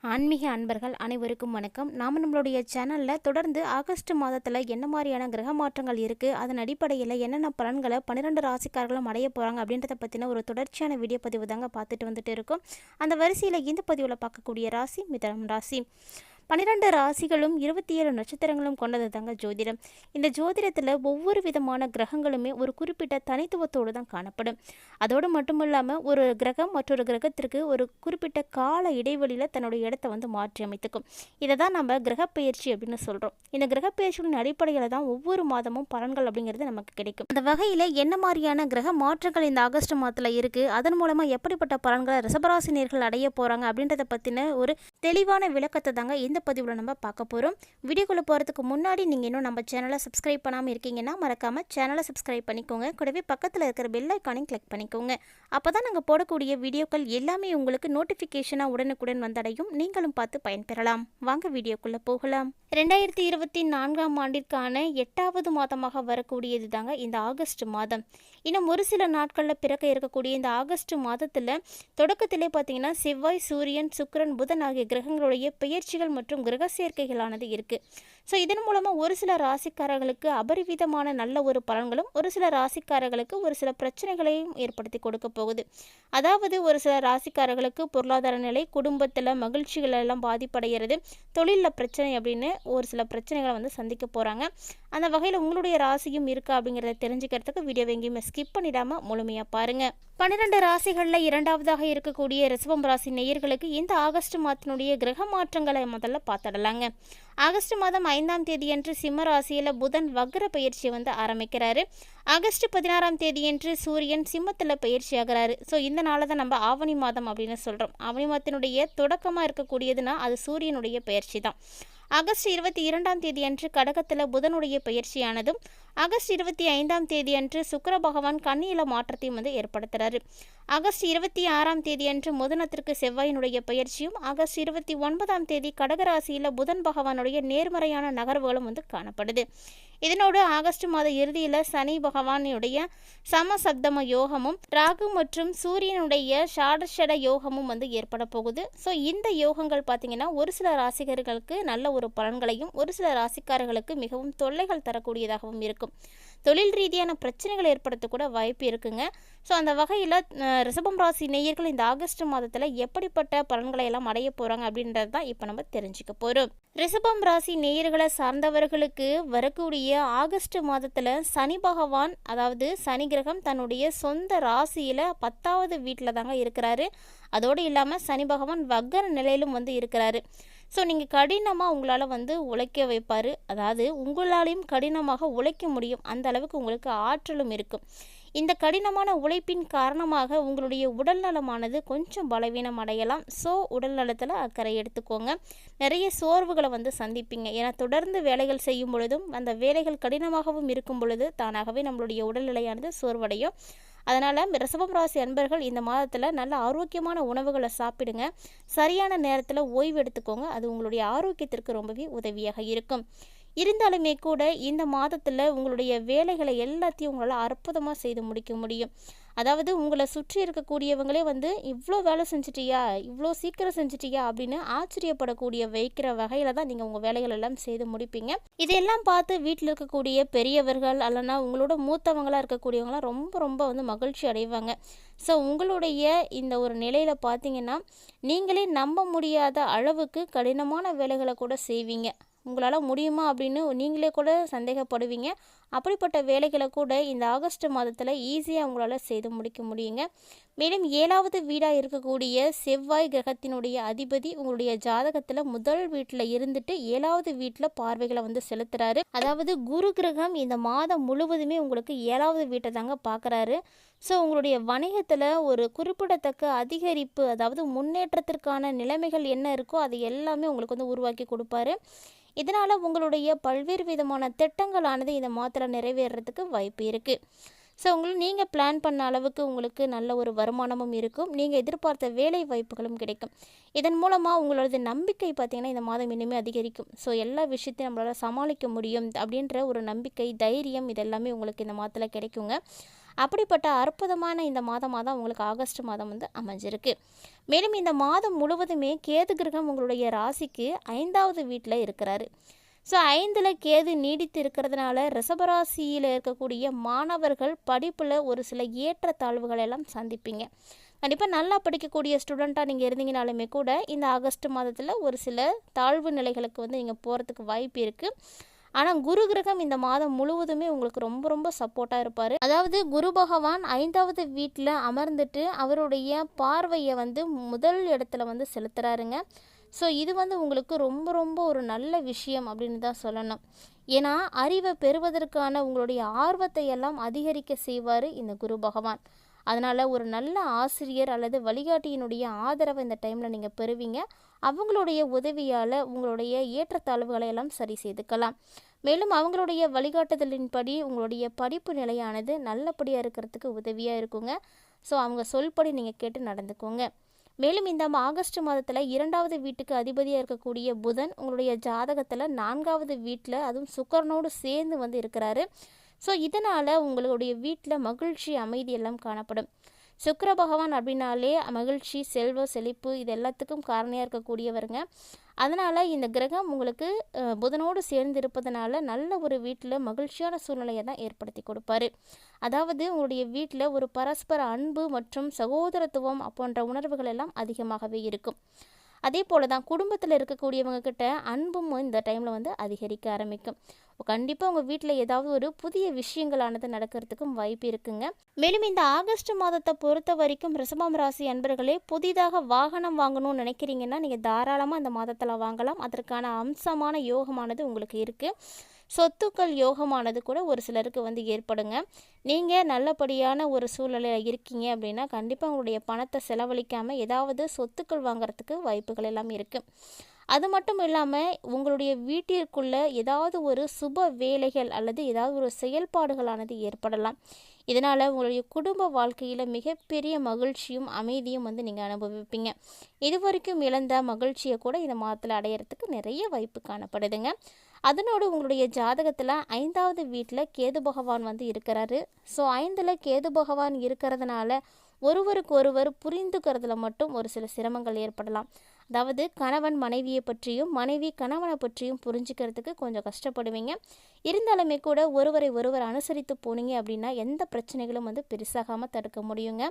ஆன்மீக அன்பர்கள் அனைவருக்கும் வணக்கம். நாம் நம்மளுடைய சேனலில் தொடர்ந்து ஆகஸ்ட் மாதத்தில் என்ன மாதிரியான கிரக மாற்றங்கள் இருக்குது, அதன் அடிப்படையில் என்னென்ன பலன்களை 12 ராசிக்காரர்களும் அடைய போகிறாங்க அப்படின்றத பற்றின ஒரு தொடர்ச்சியான வீடியோ பதிவு தாங்க பார்த்துட்டு வந்துட்டு இருக்கோம். அந்த வரிசையில் இந்த பதிவில் பார்க்கக்கூடிய ராசி மிதுனம் ராசி. 12 ராசிகளும் 27 நட்சத்திரங்களும் கொண்டது தாங்க ஜோதிடம். இந்த ஜோதிடத்தில் ஒவ்வொரு விதமான கிரகங்களுமே ஒரு குறிப்பிட்ட தனித்துவத்தோடு தான் காணப்படும். அதோடு மட்டும் இல்லாமல் ஒரு கிரகம் மற்றொரு கிரகத்திற்கு ஒரு குறிப்பிட்ட கால இடைவெளியில் தன்னுடைய இடத்தை மாற்றி அமைத்துக்கும். இதை தான் நம்ம கிரகப்பெயர்ச்சி அப்படின்னு சொல்கிறோம். இந்த கிரகப்பெயர்ச்சிகளின் அடிப்படையில் தான் ஒவ்வொரு மாதமும் பலன்கள் அப்படிங்கிறது நமக்கு கிடைக்கும். அந்த வகையில் என்ன மாதிரியான கிரக மாற்றங்கள் இந்த ஆகஸ்ட் மாதத்தில் இருக்குது, அதன் மூலமாக எப்படிப்பட்ட பலன்களை ரிஷபராசினியர்கள் அடைய போகிறாங்க அப்படின்றத பற்றின ஒரு தெளிவான விளக்கத்தை தாங்க இந்த பதிவில் நம்ம பார்க்க போகிறோம். வீடியோக்குள்ளே போகிறதுக்கு முன்னாடி நீங்கள் இன்னும் நம்ம சேனலை சப்ஸ்கிரைப் பண்ணாமல் இருக்கீங்கன்னா மறக்காமல் சேனலை சப்ஸ்கிரைப் பண்ணிக்கோங்க. கூடவே பக்கத்தில் இருக்கிற பெல் ஐக்கானையும் கிளிக் பண்ணிக்கோங்க. அப்போ தான் நாங்கள் போடக்கூடிய வீடியோக்கள் எல்லாமே உங்களுக்கு நோட்டிஃபிகேஷனாக உடனுக்குடன் வந்தடையும். நீங்களும் பார்த்து பயன்பெறலாம். வாங்க வீடியோக்குள்ளே போகலாம். 2024ஆம் ஆண்டிற்கான 8வது மாதமாக வரக்கூடியது தாங்க இந்த ஆகஸ்ட் மாதம். இன்னும் ஒரு சில நாட்களில் பிறக்க இருக்கக்கூடிய இந்த ஆகஸ்ட் மாதத்தில் தொடக்கத்திலே பார்த்தீங்கன்னா செவ்வாய், சூரியன், சுக்கிரன், புதன் ஆகிய கிரகங்களுடைய பெயர்ச்சிகள் மற்றும் கிரக சேர்க்கைகளானது இருக்குது. ஸோ இதன் மூலமாக ஒரு சில ராசிக்காரர்களுக்கு அபரிவிதமான நல்ல ஒரு பலன்களும், ஒரு சில ராசிக்காரர்களுக்கு ஒரு சில பிரச்சனைகளையும் ஏற்படுத்தி கொடுக்க போகுது. அதாவது ஒரு சில ராசிக்காரர்களுக்கு பொருளாதார நிலை, குடும்பத்தில் மகிழ்ச்சிகள் எல்லாம் பாதிப்படைகிறது, தொழிலில் பிரச்சனை அப்படின்னு ஒரு சில பிரச்சனைகளை சந்திக்க போகிறாங்க. அந்த வகையில் உங்களுடைய ராசியும் இருக்கா அப்படிங்கிறத தெரிஞ்சுக்கிறதுக்கு வீடியோ எங்கேயுமே ஸ்கிப் பண்ணிடாமல் முழுமையாக பாருங்கள். 12 ராசிகளில் இரண்டாவதாக இருக்கக்கூடிய ரிஷபம் ராசி நேயர்களுக்கு இந்த ஆகஸ்ட் மாதத்தினுடைய கிரக மாற்றங்களை முதல்ல பார்த்துடலாங்க. ஆகஸ்ட் மாதம் 5ஆம் தேதியன்று சிம்ம ராசியில் புதன் வக்ர பயிற்சி ஆரம்பிக்கிறாரு. ஆகஸ்ட் 16ஆம் தேதியன்று சூரியன் சிம்மத்தில் பயிற்சி ஆகிறாரு. ஸோ இந்த நாளை தான் நம்ம ஆவணி மாதம் அப்படின்னு சொல்கிறோம். ஆவணி மாதத்தினுடைய தொடக்கமாக இருக்கக்கூடியதுன்னா அது சூரியனுடைய பயிற்சி தான். ஆகஸ்ட் 22ஆம் தேதி அன்று கடகத்தில் புதனுடைய பயிற்சியானதும், ஆகஸ்ட் 25ஆம் தேதி அன்று சுக்கிர பகவான் கன்னியில மாற்றத்தையும் ஏற்படுத்துகிறாரு. ஆகஸ்ட் 26ஆம் தேதி அன்று முதனத்திற்கு செவ்வாயினுடைய பயிற்சியும், ஆகஸ்ட் 29ஆம் தேதி கடகராசியில் புதன் பகவானுடைய நேர்மறையான நகர்வுகளும் காணப்படுது. இதனோடு ஆகஸ்ட் மாத இறுதியில் சனி பகவானுடைய சமசப்தம யோகமும், ராகு மற்றும் சூரியனுடைய ஷாடஷட யோகமும் ஏற்பட போகுது. ஸோ இந்த யோகங்கள் பார்த்தீங்கன்னா ஒரு சில ராசிகர்களுக்கு நல்ல ஒரு பலன்களையும், ஒரு சில ராசிக்காரர்களுக்கு மிகவும் தொல்லைகள் தரக்கூடியதாகவும் இருக்கும். தொழில் ரீதியான பிரச்சனைகள் ஏற்படுத்தக்கூட வாய்ப்பு இருக்குங்க. ஸோ அந்த வகையில் ரிஷபம் ராசி நேயர்கள் இந்த ஆகஸ்ட் மாதத்தில் எப்படிப்பட்ட பலன்களை எல்லாம் அடைய போகிறாங்க அப்படின்றது தான் இப்போ நம்ம தெரிஞ்சுக்க போகிறோம். ரிஷபம் ராசி நேயர்களை சார்ந்தவர்களுக்கு வரக்கூடிய ஆகஸ்ட் மாதத்தில் சனி பகவான், அதாவது சனி கிரகம் தன்னுடைய சொந்த ராசியில் 10வது வீட்டில் தாங்க இருக்கிறாரு. அதோடு இல்லாமல் சனி பகவான் வக்கர நிலையிலும் இருக்கிறாரு. ஸோ நீங்கள் கடினமாக உங்களால் உழைக்க வைப்பார். அதாவது உங்களாலையும் கடினமாக உழைக்க முடியும். அந்த அளவுக்கு உங்களுக்கு ஆற்றலும் இருக்கும். இந்த கடினமான உழைப்பின் காரணமாக உங்களுடைய உடல் நலமானது கொஞ்சம் பலவீனம் அடையலாம். ஸோ உடல் நலத்தில் அக்கறை எடுத்துக்கோங்க. நிறைய சோர்வுகளை சந்திப்பீங்க. ஏன்னா தொடர்ந்து வேலைகள் செய்யும் பொழுதும் அந்த வேலைகள் கடினமாகவும் இருக்கும் பொழுது தானாகவே நம்மளுடைய உடல்நிலையானது சோர்வடையும். அதனால் ரிஷபம் ராசி அன்பர்கள் இந்த மாதத்தில் நல்ல ஆரோக்கியமான உணவுகளை சாப்பிடுங்க. சரியான நேரத்தில் ஓய்வு எடுத்துக்கோங்க. அது உங்களுடைய ஆரோக்கியத்திற்கு ரொம்பவே உதவியாக இருக்கும். இருந்தாலுமே கூட இந்த மாதத்தில் உங்களுடைய வேலைகளை எல்லாத்தையும் உங்களால் அற்புதமாக செய்து முடிக்க முடியும். அதாவது உங்களை சுற்றி இருக்கக்கூடியவங்களே இவ்வளோ வேலை செஞ்சிட்டியா, இவ்வளோ சீக்கிரம் செஞ்சிட்டியா அப்படின்னு ஆச்சரியப்படக்கூடிய வைக்கிற வகையில் தான் நீங்கள் உங்கள் வேலைகள் எல்லாம் செய்து முடிப்பீங்க. இதையெல்லாம் பார்த்து வீட்டில் இருக்கக்கூடிய பெரியவர்கள் அல்லனா உங்களோட மூத்தவங்களாக இருக்கக்கூடியவங்களாம் ரொம்ப ரொம்ப மகிழ்ச்சி அடைவாங்க. ஸோ உங்களுடைய இந்த ஒரு நிலையில் பார்த்தீங்கன்னா நீங்களே நம்ப முடியாத அளவுக்கு கடினமான வேலைகளை கூட செய்வீங்க. உங்களால் முடியுமா அப்படின்னு நீங்களே கூட சந்தேகப்படுவீங்க. அப்படிப்பட்ட வேலைகளை கூட இந்த ஆகஸ்ட் மாதத்தில் ஈஸியாக உங்களால் செய்து முடிக்க முடியுங்க. மேலும் 7வது வீடாக இருக்கக்கூடிய செவ்வாய் கிரகத்தினுடைய அதிபதி உங்களுடைய ஜாதகத்தில் முதல் வீட்டில் இருந்துட்டு 7வது வீட்டில் பார்வைகளை செலுத்துகிறாரு. அதாவது குரு கிரகம் இந்த மாதம் முழுவதுமே உங்களுக்கு 7வது வீட்டை தாங்க பார்க்குறாரு. ஸோ உங்களுடைய வணிகத்தில் ஒரு குறிப்பிடத்தக்க அதிகரிப்பு, அதாவது முன்னேற்றத்திற்கான நிலைமைகள் என்ன இருக்கோ அது எல்லாமே உங்களுக்கு உருவாக்கி கொடுப்பாரு. இதனால் உங்களுடைய பல்வேறு விதமான திட்டங்களானது இந்த மாதத்தில் நிறைவேறதுக்கு வாய்ப்பு இருக்குது. ஸோ நீங்கள் பிளான் பண்ண அளவுக்கு உங்களுக்கு நல்ல ஒரு வருமானமும் இருக்கும். நீங்கள் எதிர்பார்த்த வேலை வாய்ப்புகளும் கிடைக்கும். இதன் மூலமாக உங்களோட நம்பிக்கை பார்த்திங்கன்னா இந்த மாதம் இனிமேல் அதிகரிக்கும். ஸோ எல்லா விஷயத்தையும் நம்மளால் சமாளிக்க முடியும் அப்படின்ற ஒரு நம்பிக்கை, தைரியம் இதெல்லாமே உங்களுக்கு இந்த மாதத்தில் கிடைக்குங்க. அப்படிப்பட்ட அற்புதமான இந்த மாதமாக தான் உங்களுக்கு ஆகஸ்ட் மாதம் வந்து அமைஞ்சிருக்கு. மேலும் இந்த மாதம் முழுவதுமே கேது கிரகம் உங்களுடைய ராசிக்கு 5வது வீட்டில் இருக்கிறாரு. ஸோ 5ல் கேது நீடித்து இருக்கிறதுனால ரிஷபராசியில் இருக்கக்கூடிய மாணவர்கள் படிப்பில் ஒரு சில ஏற்றத்தாழ்வுகள் எல்லாம் சந்திப்பீங்க. கண்டிப்பாக நல்லா படிக்கக்கூடிய ஸ்டூடெண்ட்டாக நீங்கள் இருந்தீங்கனாலுமே கூட இந்த ஆகஸ்ட் மாதத்தில் ஒரு சில தாழ்வு நிலைகளுக்கு வந்து நீங்கள் போகிறதுக்கு வாய்ப்பு இருக்குது. ஆனால் குரு கிரகம் இந்த மாதம் முழுவதுமே உங்களுக்கு ரொம்ப ரொம்ப சப்போர்ட்டாக இருப்பார். அதாவது குரு பகவான் 5வது வீட்டில் அமர்ந்துட்டு அவருடைய பார்வையை வந்து முதல் இடத்துல வந்து செலுத்துகிறாருங்க. ஸோ இது வந்து உங்களுக்கு ரொம்ப ரொம்ப ஒரு நல்ல விஷயம் அப்படின்னு தான் சொல்லணும். ஏன்னா அறிவை பெறுவதற்கான உங்களுடைய ஆர்வத்தை எல்லாம் அதிகரிக்க செய்வார் இந்த குரு பகவான். அதனால் ஒரு நல்ல ஆசிரியர் அல்லது வழிகாட்டியினுடைய ஆதரவை இந்த டைமில் நீங்கள் பெறுவீங்க. அவங்களுடைய உதவியால் உங்களுடைய ஏற்றத்தாழ்வுகளை எல்லாம் சரி செய்துக்கலாம். மேலும் அவங்களுடைய வழிகாட்டுதலின்படி உங்களுடைய படிப்பு நிலையானது நல்லபடியாக இருக்கிறதுக்கு உதவியாக இருக்குங்க. ஸோ அவங்க சொல்படி நீங்கள் கேட்டு நடந்துக்கோங்க. மேலும் இந்த ஆகஸ்ட் மாதத்தில் 2வது வீட்டுக்கு அதிபதியாக இருக்கக்கூடிய புதன் உங்களுடைய ஜாதகத்தில் 4வது வீட்டில் அதுவும் சுக்கிரனோடு சேர்ந்து வந்து இருக்கிறாரு. ஸோ இதனால் உங்களுடைய வீட்டில் மகிழ்ச்சி, அமைதி எல்லாம் காணப்படும். சுக்கிர பகவான் அப்படின்னாலே மகிழ்ச்சி, செல்வம், செழிப்பு இது எல்லாத்துக்கும் காரணியாக இருக்கக்கூடியவருங்க. அதனால் இந்த கிரகம் உங்களுக்கு புதனோடு சேர்ந்து இருப்பதனால நல்ல ஒரு வீட்டில் மகிழ்ச்சியான சூழ்நிலையை தான் ஏற்படுத்தி கொடுப்பாரு. அதாவது உங்களுடைய வீட்டில் ஒரு பரஸ்பர அன்பு மற்றும் சகோதரத்துவம் போன்ற உணர்வுகள் எல்லாம் அதிகமாகவே இருக்கும். அதே போல் தான் குடும்பத்தில் இருக்கக்கூடியவங்க கிட்ட அன்பும் இந்த டைமில் வந்து அதிகரிக்க ஆரம்பிக்கும். கண்டிப்பாக உங்கள் வீட்டில் ஏதாவது ஒரு புதிய விஷயங்களானது நடக்கிறதுக்கும் வாய்ப்பு இருக்குங்க. மேலும் இந்த ஆகஸ்ட் மாதத்தை பொறுத்த வரைக்கும் ரிஷபம் ராசி அன்பர்களே, புதிதாக வாகனம் வாங்கணும்னு நினைக்கிறீங்கன்னா நீங்கள் தாராளமாக இந்த மாதத்தில் வாங்கலாம். அதற்கான அம்சமான யோகமானது உங்களுக்கு இருக்குது. சொத்துக்கள் யோகமானது கூட ஒரு சிலருக்கு வந்து ஏற்படுங்க. நீங்கள் நல்லபடியான ஒரு சூழ்நிலையில் இருக்கீங்க அப்படின்னா கண்டிப்பாக உங்களுடைய பணத்தை செலவழிக்காமல் ஏதாவது சொத்துக்கள் வாங்குறதுக்கு வாய்ப்புகள் எல்லாம் இருக்குது. அது மட்டும் இல்லாமல் உங்களுடைய வீட்டிற்குள்ளே ஏதாவது ஒரு சுப வேலைகள் அல்லது ஏதாவது ஒரு செயல்பாடுகளானது ஏற்படலாம். இதனால் உங்களுடைய குடும்ப வாழ்க்கையில் மிகப்பெரிய மகிழ்ச்சியும் அமைதியும் வந்து நீங்கள் அனுபவிப்பீங்க. இதுவரைக்கும் இழந்த மகிழ்ச்சியை கூட இந்த மாதத்தில் அடையிறதுக்கு நிறைய வாய்ப்பு காணப்படுதுங்க. அதனோடு உங்களுடைய ஜாதகத்தில் 5வது வீட்டில் கேது பகவான் வந்து இருக்கிறாரு. ஸோ 5ல் கேது பகவான் இருக்கிறதுனால ஒருவருக்கு ஒருவர் புரிந்துக்கிறதுல மட்டும் ஒரு சில சிரமங்கள் ஏற்படலாம். அதாவது கணவன் மனைவியை பற்றியும் மனைவி கணவனை பற்றியும் புரிஞ்சுக்கிறதுக்கு கொஞ்சம் கஷ்டப்படுவீங்க. இருந்தாலுமே கூட ஒருவரை ஒருவர் அனுசரித்து போனீங்க அப்படின்னா எந்த பிரச்சனைகளும் வந்து பெருசாகாமல் தடுக்க முடியுங்க.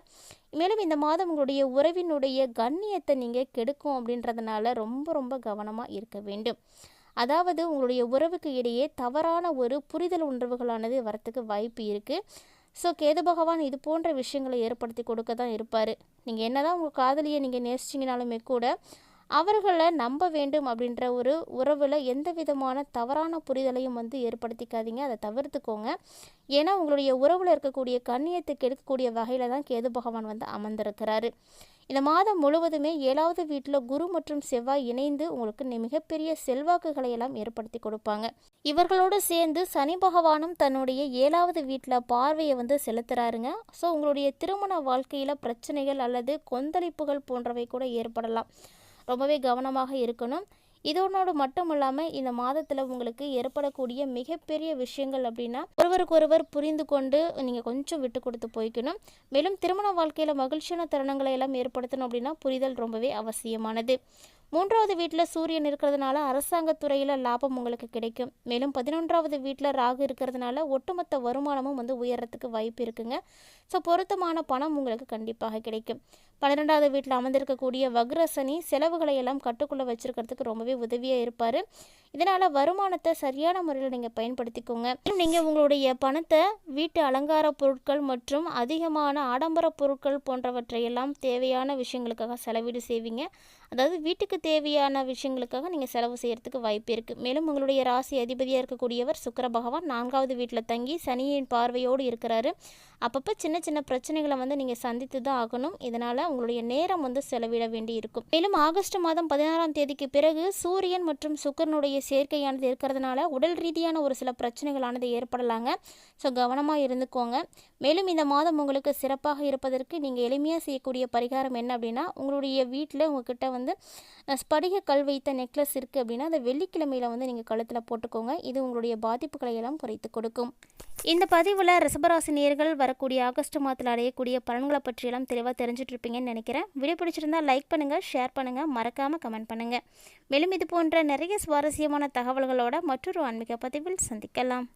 மேலும் இந்த மாதம் உங்களுடைய உறவினுடைய கண்ணியத்தை நீங்கள் கெடுக்கும் அப்படின்றதுனால ரொம்ப ரொம்ப கவனமாக இருக்க வேண்டும். அதாவது உங்களுடைய உறவுக்கு இடையே தவறான ஒரு புரிதல் உணர்வுகளானது வரத்துக்கு வாய்ப்பு இருக்குது. ஸோ கேது பகவான் இது போன்ற விஷயங்களை ஏற்படுத்தி கொடுக்க தான் இருப்பார். நீங்கள் என்ன தான் உங்கள் காதலியை நீங்கள் நேசிச்சிங்கனாலுமே கூட அவர்களை நம்ப வேண்டும் அப்படின்ற ஒரு உறவில் எந்த விதமான தவறான புரிதலையும் வந்து ஏற்படுத்திக்காதீங்க. அதை தவிர்த்துக்கோங்க. ஏன்னா உங்களுடைய உறவில் இருக்கக்கூடிய கண்ணியத்துக்கு எடுக்கக்கூடிய வகையில் தான் கேது பகவான் வந்து அமர்ந்திருக்கிறாரு. இந்த மாதம் முழுவதுமே 7வது வீட்டில் குரு மற்றும் செவ்வாய் இணைந்து உங்களுக்கு மிகப்பெரிய செல்வாக்குகளை எல்லாம் ஏற்படுத்தி கொடுப்பாங்க. இவர்களோடு சேர்ந்து சனி பகவானும் தன்னுடைய 7வது வீட்டில் பார்வையை வந்து செலுத்துறாருங்க. ஸோ உங்களுடைய திருமண வாழ்க்கையில் பிரச்சனைகள் அல்லது கொந்தளிப்புகள் போன்றவை கூட ஏற்படலாம். ரொம்பவே கவனமாக இருக்கணும். இதனோடு மட்டும் இல்லாமல் இந்த மாதத்தில் உங்களுக்கு ஏற்படக்கூடிய மிகப்பெரிய விஷயங்கள் அப்படின்னா ஒருவருக்கொருவர் புரிந்து கொண்டு நீங்கள் கொஞ்சம் விட்டு கொடுத்து போய்க்கணும். மேலும் திருமண வாழ்க்கையில் மகிழ்ச்சியான தருணங்களை எல்லாம் ஏற்படுத்தணும் அப்படின்னா புரிதல் ரொம்பவே அவசியமானது. 3வது வீட்டில் சூரியன் இருக்கிறதுனால அரசாங்கத்துறையில் லாபம் உங்களுக்கு கிடைக்கும். மேலும் 11வது வீட்டில் ராகு இருக்கிறதுனால ஒட்டுமொத்த வருமானமும் வந்து உயர்றதுக்கு வாய்ப்பு இருக்குங்க. ஸோ பொருத்தமான பணம் உங்களுக்கு கண்டிப்பாக கிடைக்கும். 12வது வீட்டில் அமர்ந்திருக்கக்கூடிய வக்ரசனி செலவுகளை எல்லாம் கட்டுக்குள்ளே வச்சுருக்கிறதுக்கு ரொம்பவே உதவியாக இருப்பார். இதனால் வருமானத்தை சரியான முறையில் நீங்கள் பயன்படுத்திக்கோங்க. நீங்கள் உங்களுடைய பணத்தை வீட்டு அலங்கார பொருட்கள் மற்றும் அதிகமான ஆடம்பர பொருட்கள் போன்றவற்றையெல்லாம் தேவையான விஷயங்களுக்காக செலவீடு செய்வீங்க. அதாவது வீட்டுக்கு தேவையான விஷயங்களுக்காக நீங்கள் செலவு செய்கிறதுக்கு வாய்ப்பு இருக்குது. மேலும் உங்களுடைய ராசி அதிபதியாக இருக்கக்கூடியவர் சுக்கிர பகவான் 4வது வீட்டில் தங்கி சனியின் பார்வையோடு இருக்கிறாரு. அப்பப்போ சின்ன சின்ன பிரச்சனைகளை வந்து நீங்கள் சந்தித்து தான் ஆகணும். இதனால் உங்களுடைய நேரம் வந்து செலவிட வேண்டி இருக்கும். மேலும் ஆகஸ்ட் மாதம் 16ஆம் தேதிக்கு பிறகு சூரியன் மற்றும் சுக்கிரனுடைய சேர்க்கையானது இருக்கிறதுனால உடல் ரீதியான ஒரு சில பிரச்சனைகளானது ஏற்படலாங்க. ஸோ கவனமாக இருந்துக்கோங்க. மேலும் இந்த மாதம் உங்களுக்கு சிறப்பாக இருப்பதற்கு நீங்கள் எளிமையாக செய்யக்கூடிய பரிகாரம் என்ன அப்படின்னா, உங்களுடைய வீட்டில் உங்ககிட்ட வந்து ஸ்படிக கல் வைத்த நெக்லஸ் இருக்குது அப்படின்னா அதை வெள்ளிக்கிழமையில் வந்து நீங்கள் கழுத்தில் போட்டுக்கோங்க. இது உங்களுடைய பாதிப்புகளை எல்லாம் குறைத்து கொடுக்கும். இந்த பதிவில் ரிஷபராசி நேயர்கள் வரக்கூடிய ஆகஸ்ட் மாதத்தில் அடையக்கூடிய பலன்களை பற்றியெல்லாம் தெளிவாக தெரிஞ்சுட்டு இருப்பீங்கன்னு நினைக்கிறேன். வீடியோ பிடிச்சிருந்தா லைக் பண்ணுங்கள், ஷேர் பண்ணுங்கள், மறக்காமல் கமெண்ட் பண்ணுங்கள். மேலும் இது போன்ற நிறைய சுவாரஸ்யமான தகவல்களோட மற்றொரு ஆன்மீக பதிவில் சந்திக்கலாம்.